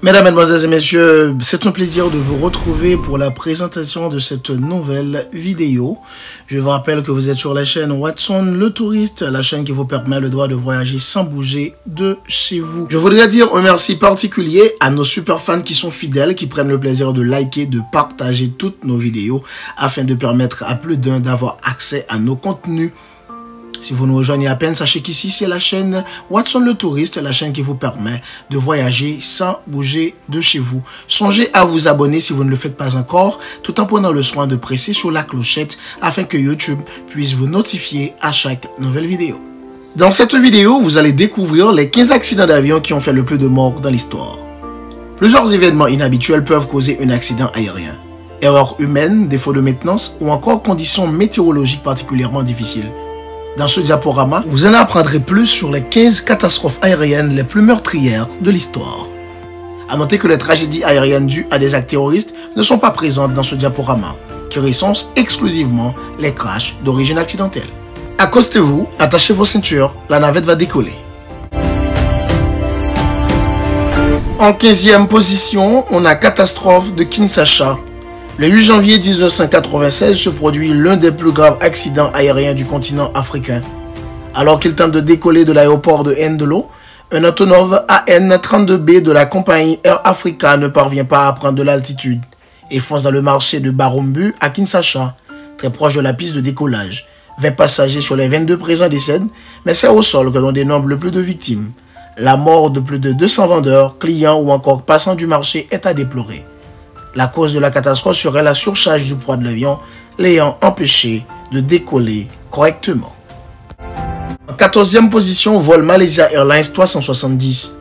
Mesdames, Mesdemoiselles et Messieurs, c'est un plaisir de vous retrouver pour la présentation de cette nouvelle vidéo. Je vous rappelle que vous êtes sur la chaîne Watson le Touriste, la chaîne qui vous permet le droit de voyager sans bouger de chez vous. Je voudrais dire un merci particulier à nos super fans qui sont fidèles, qui prennent le plaisir de liker, de partager toutes nos vidéos afin de permettre à plus d'un d'avoir accès à nos contenus. Si vous nous rejoignez à peine, sachez qu'ici c'est la chaîne Watson le Touriste, la chaîne qui vous permet de voyager sans bouger de chez vous. Songez à vous abonner si vous ne le faites pas encore, tout en prenant le soin de presser sur la clochette afin que YouTube puisse vous notifier à chaque nouvelle vidéo. Dans cette vidéo, vous allez découvrir les 15 accidents d'avion qui ont fait le plus de morts dans l'histoire. Plusieurs événements inhabituels peuvent causer un accident aérien. Erreurs humaines, défauts de maintenance ou encore conditions météorologiques particulièrement difficiles. Dans ce diaporama, vous en apprendrez plus sur les 15 catastrophes aériennes les plus meurtrières de l'histoire. A noter que les tragédies aériennes dues à des actes terroristes ne sont pas présentes dans ce diaporama, qui recense exclusivement les crashs d'origine accidentelle. Accostez-vous, attachez vos ceintures, la navette va décoller. En 15e position, on a catastrophe de Kinshasa. Le 8 janvier 1996 se produit l'un des plus graves accidents aériens du continent africain. Alors qu'il tente de décoller de l'aéroport de Ndolo, un Antonov AN-32B de la compagnie Air Africa ne parvient pas à prendre de l'altitude et fonce dans le marché de Barumbu à Kinshasa, très proche de la piste de décollage. 20 passagers sur les 22 présents décèdent, mais c'est au sol que l'on dénombre le plus de victimes. La mort de plus de 200 vendeurs, clients ou encore passants du marché est à déplorer. La cause de la catastrophe serait la surcharge du poids de l'avion, l'ayant empêché de décoller correctement. En 14e position, vol Malaysia Airlines 370.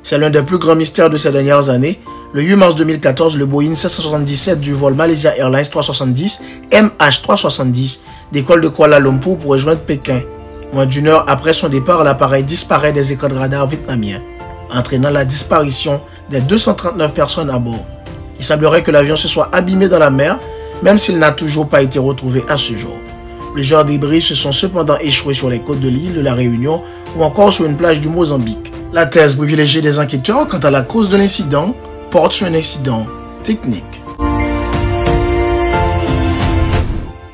C'est l'un des plus grands mystères de ces dernières années. Le 8 mars 2014, le Boeing 777 du vol Malaysia Airlines 370, MH370, décolle de Kuala Lumpur pour rejoindre Pékin. Moins d'une heure après son départ, l'appareil disparaît des écrans de radar vietnamiens, entraînant la disparition des 239 personnes à bord. Il semblerait que l'avion se soit abîmé dans la mer, même s'il n'a toujours pas été retrouvé à ce jour. Plusieurs débris se sont cependant échoués sur les côtes de l'île de la Réunion ou encore sur une plage du Mozambique. La thèse privilégiée des enquêteurs quant à la cause de l'incident porte sur un incident technique.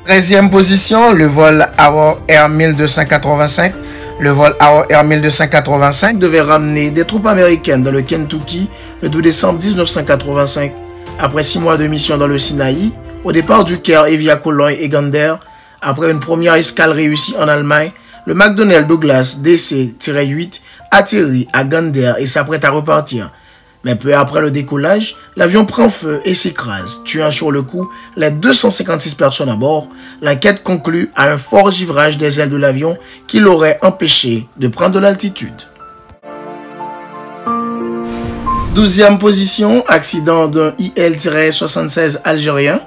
13e position, le vol Arrow Air 1285. Le vol Arrow Air 1285 devait ramener des troupes américaines dans le Kentucky le 12 décembre 1985. Après 6 mois de mission dans le Sinaï, au départ du Caire et via Cologne et Gander, après une première escale réussie en Allemagne, le McDonnell Douglas DC-8 atterrit à Gander et s'apprête à repartir. Mais peu après le décollage, l'avion prend feu et s'écrase, tuant sur le coup les 256 personnes à bord. L'enquête conclut à un fort givrage des ailes de l'avion qui l'aurait empêché de prendre de l'altitude. 12e position, accident d'un IL-76 algérien.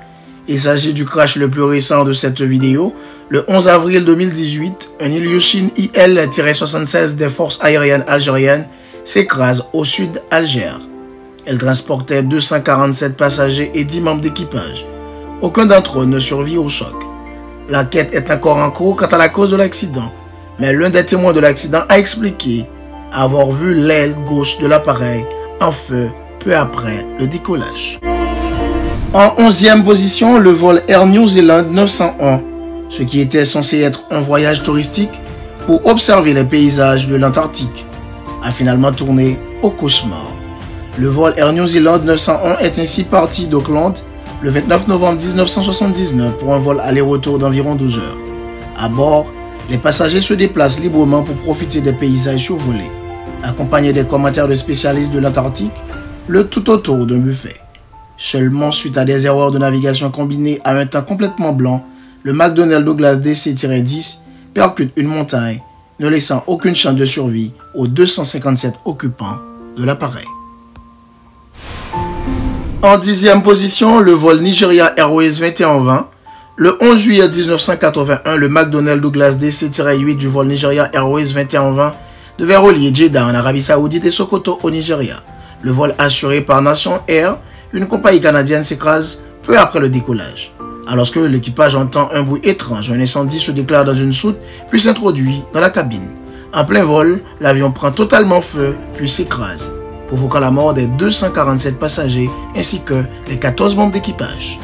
Il s'agit du crash le plus récent de cette vidéo. Le 11 avril 2018, un Ilyushin IL-76 des forces aériennes algériennes s'écrase au sud d'Alger. Elle transportait 247 passagers et 10 membres d'équipage. Aucun d'entre eux ne survit au choc. L'enquête est encore en cours quant à la cause de l'accident, mais l'un des témoins de l'accident a expliqué avoir vu l'aile gauche de l'appareil en feu peu après le décollage. En 11e position, le vol Air New Zealand 901, ce qui était censé être un voyage touristique pour observer les paysages de l'Antarctique, a finalement tourné au cauchemar. Le vol Air New Zealand 901 est ainsi parti d'Auckland le 29 novembre 1979 pour un vol aller-retour d'environ 12 heures. À bord, les passagers se déplacent librement pour profiter des paysages survolés, accompagnés des commentaires de spécialistes de l'Antarctique, le tout autour d'un buffet. Seulement suite à des erreurs de navigation combinées à un temps complètement blanc, le McDonnell Douglas DC-10 percute une montagne, ne laissant aucune chance de survie aux 257 occupants de l'appareil. En 10e position, le vol Nigeria Airways 2120. Le 11 juillet 1981, le McDonnell Douglas DC-8 du vol Nigeria Airways 2120 devait relier Jeddah en Arabie Saoudite et Sokoto au Nigeria. Le vol assuré par Nation Air, une compagnie canadienne, s'écrase peu après le décollage. Alors que l'équipage entend un bruit étrange, un incendie se déclare dans une soute puis s'introduit dans la cabine. En plein vol, l'avion prend totalement feu puis s'écrase. provoquant la mort des 247 passagers ainsi que les 14 membres d'équipage.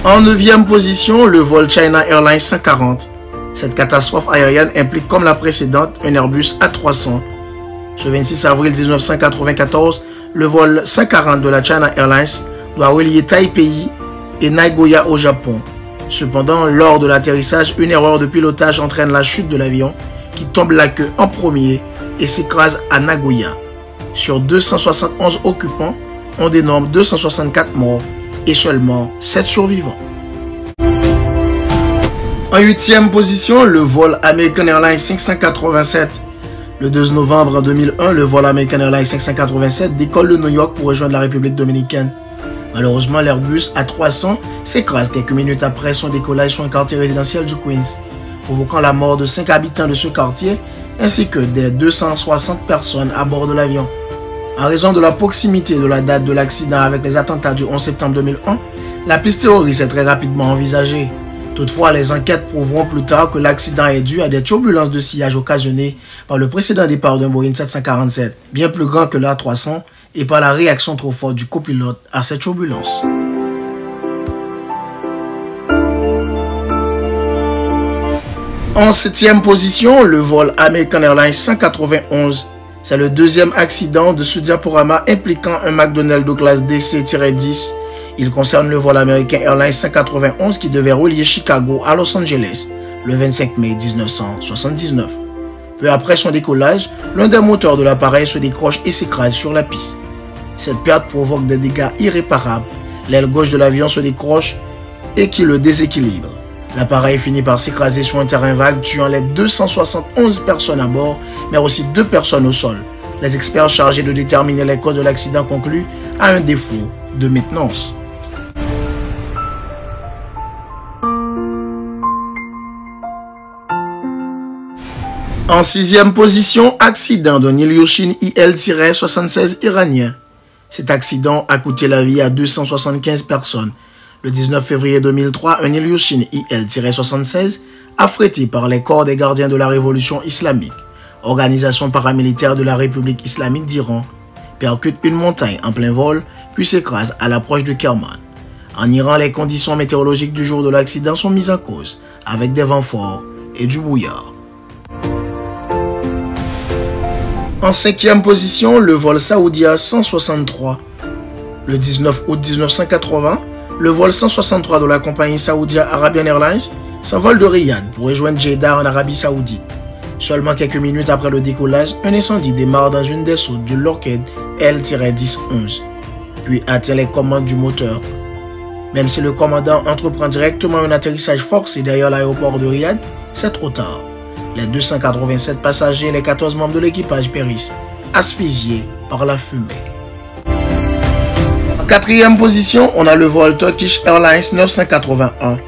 En 9e position, le vol China Airlines 140. Cette catastrophe aérienne implique, comme la précédente, un Airbus A300. Ce 26 avril 1994, le vol 140 de la China Airlines doit relier Taipei et Nagoya au Japon. Cependant, lors de l'atterrissage, une erreur de pilotage entraîne la chute de l'avion qui tombe la queue en premier et s'écrase à Nagoya. Sur 271 occupants, on dénombre 264 morts et seulement 7 survivants. En 8e position, le vol American Airlines 587. Le 2 novembre 2001, le vol American Airlines 587 décolle de New York pour rejoindre la République dominicaine. Malheureusement, l'Airbus A300 s'écrase quelques minutes après son décollage sur un quartier résidentiel du Queens, provoquant la mort de 5 habitants de ce quartier ainsi que des 260 personnes à bord de l'avion. En raison de la proximité de la date de l'accident avec les attentats du 11 septembre 2001, la piste terroriste est très rapidement envisagée. Toutefois, les enquêtes prouveront plus tard que l'accident est dû à des turbulences de sillage occasionnées par le précédent départ d'un Boeing 747, bien plus grand que l'A300, et par la réaction trop forte du copilote à cette turbulence. En 7e position, le vol American Airlines 191. C'est le deuxième accident de ce diaporama impliquant un McDonnell Douglas DC-10. Il concerne le vol American Airlines 191 qui devait relier Chicago à Los Angeles le 25 mai 1979. Peu après son décollage, l'un des moteurs de l'appareil se décroche et s'écrase sur la piste. Cette perte provoque des dégâts irréparables. L'aile gauche de l'avion se décroche et qui le déséquilibre. L'appareil finit par s'écraser sur un terrain vague, tuant les 271 personnes à bord, mais aussi 2 personnes au sol. Les experts chargés de déterminer les causes de l'accident concluent à un défaut de maintenance. En 6e position, accident d'un Ilyushin IL-76 iranien. Cet accident a coûté la vie à 275 personnes. Le 19 février 2003, un Ilyushin IL-76, affrété par les corps des gardiens de la révolution islamique, organisation paramilitaire de la République islamique d'Iran, percute une montagne en plein vol, puis s'écrase à l'approche de Kerman. En Iran, les conditions météorologiques du jour de l'accident sont mises en cause, avec des vents forts et du brouillard. En 5e position, le vol Saoudia 163. Le 19 août 1980, le vol 163 de la compagnie Saoudia Arabian Airlines s'envole de Riyad pour rejoindre Jeddah en Arabie Saoudite. Seulement quelques minutes après le décollage, un incendie démarre dans une des soutes du Lockheed L-1011, puis atteint les commandes du moteur. Même si le commandant entreprend directement un atterrissage forcé derrière l'aéroport de Riyad, c'est trop tard. Les 287 passagers et les 14 membres de l'équipage périssent, asphyxiés par la fumée. En 4e position, on a le vol Turkish Airlines 981.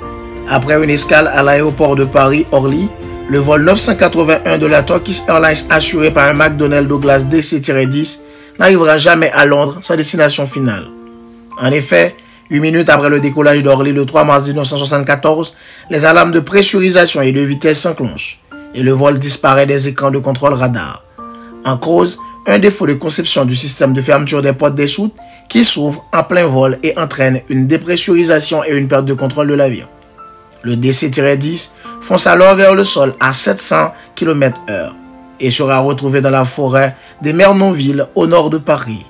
Après une escale à l'aéroport de Paris-Orly, le vol 981 de la Turkish Airlines assuré par un McDonnell Douglas DC-10 n'arrivera jamais à Londres, sa destination finale. En effet, 8 minutes après le décollage d'Orly le 3 mars 1974, les alarmes de pressurisation et de vitesse s'enclenchent et le vol disparaît des écrans de contrôle radar. En cause, un défaut de conception du système de fermeture des portes des soutes qui s'ouvre en plein vol et entraîne une dépressurisation et une perte de contrôle de l'avion. Le DC-10 fonce alors vers le sol à 700 km/h et sera retrouvé dans la forêt des Mernonville au nord de Paris.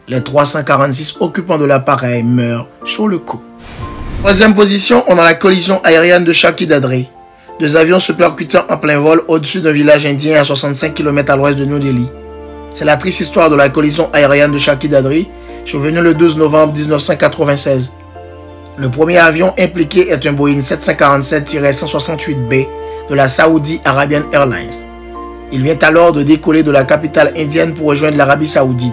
Les 346 occupants de l'appareil meurent sur le coup. 3e position, on a la collision aérienne de Shaki-Dadri. 2 avions se percutant en plein vol au-dessus d'un village indien à 65 km à l'ouest de New Delhi. C'est la triste histoire de la collision aérienne de Shaki-Dadri, survenue le 12 novembre 1996. Le premier avion impliqué est un Boeing 747-168B de la Saudi Arabian Airlines. Il vient alors de décoller de la capitale indienne pour rejoindre l'Arabie Saoudite.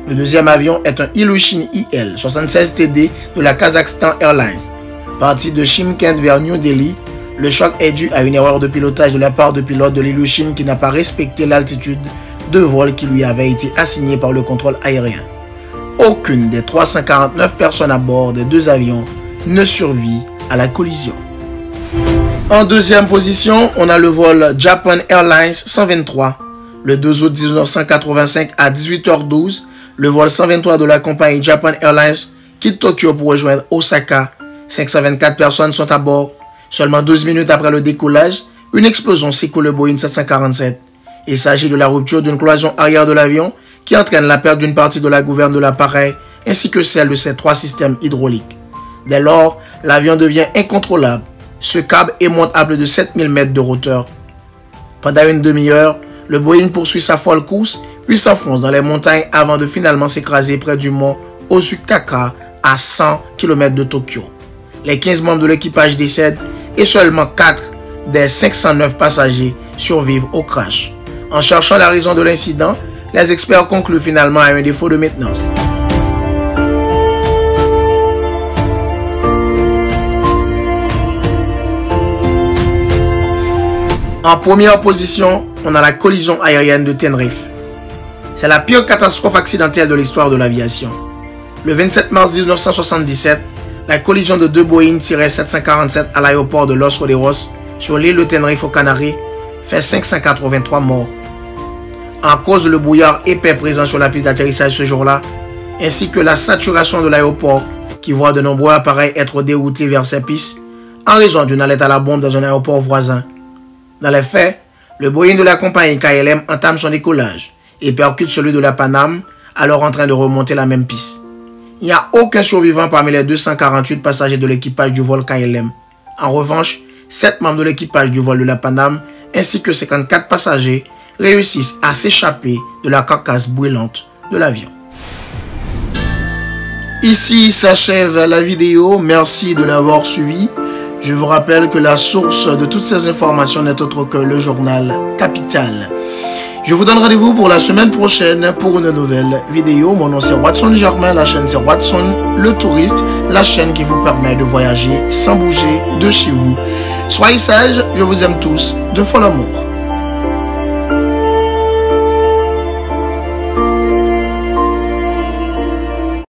Le deuxième avion est un Ilyushin IL-76TD de la Kazakhstan Airlines. Parti de Shymkent vers New Delhi, le choc est dû à une erreur de pilotage de la part de pilote de l'Ilyushin qui n'a pas respecté l'altitude de vol qui lui avait été assignée par le contrôle aérien. Aucune des 349 personnes à bord des 2 avions ne survit à la collision. En deuxième position, on a le vol Japan Airlines 123. Le 2 août 1985 à 18h12, le vol 123 de la compagnie Japan Airlines quitte Tokyo pour rejoindre Osaka. 524 personnes sont à bord. Seulement 12 minutes après le décollage, une explosion secoue le Boeing 747. Il s'agit de la rupture d'une cloison arrière de l'avion qui entraîne la perte d'une partie de la gouverne de l'appareil ainsi que celle de ses 3 systèmes hydrauliques. Dès lors, l'avion devient incontrôlable, se câble et monte à plus de 7000 mètres de hauteur. Pendant une demi-heure, le Boeing poursuit sa folle course puis s'enfonce dans les montagnes avant de finalement s'écraser près du mont Ozutaka à 100 km de Tokyo. Les 15 membres de l'équipage décèdent et seulement 4 des 509 passagers survivent au crash. En cherchant la raison de l'incident, les experts concluent finalement à un défaut de maintenance. En première position, on a la collision aérienne de Tenerife. C'est la pire catastrophe accidentelle de l'histoire de l'aviation. Le 27 mars 1977, la collision de 2 Boeing-747 à l'aéroport de Los Roderos sur l'île de Tenerife aux Canaries fait 583 morts. En cause le brouillard épais présent sur la piste d'atterrissage ce jour-là, ainsi que la saturation de l'aéroport qui voit de nombreux appareils être déroutés vers ces pistes en raison d'une alerte à la bombe dans un aéroport voisin. Dans les faits, le Boeing de la compagnie KLM entame son décollage et percute celui de la Panam alors en train de remonter la même piste. Il n'y a aucun survivant parmi les 248 passagers de l'équipage du vol KLM. En revanche, 7 membres de l'équipage du vol de la Panam ainsi que 54 passagers réussissent à s'échapper de la carcasse brûlante de l'avion. Ici s'achève la vidéo. Merci de l'avoir suivi. Je vous rappelle que la source de toutes ces informations n'est autre que le journal Capital. Je vous donne rendez-vous pour la semaine prochaine pour une nouvelle vidéo. Mon nom c'est Watson Germain, la chaîne c'est Watson le Touriste, la chaîne qui vous permet de voyager sans bouger de chez vous. Soyez sages, je vous aime tous de fol amour.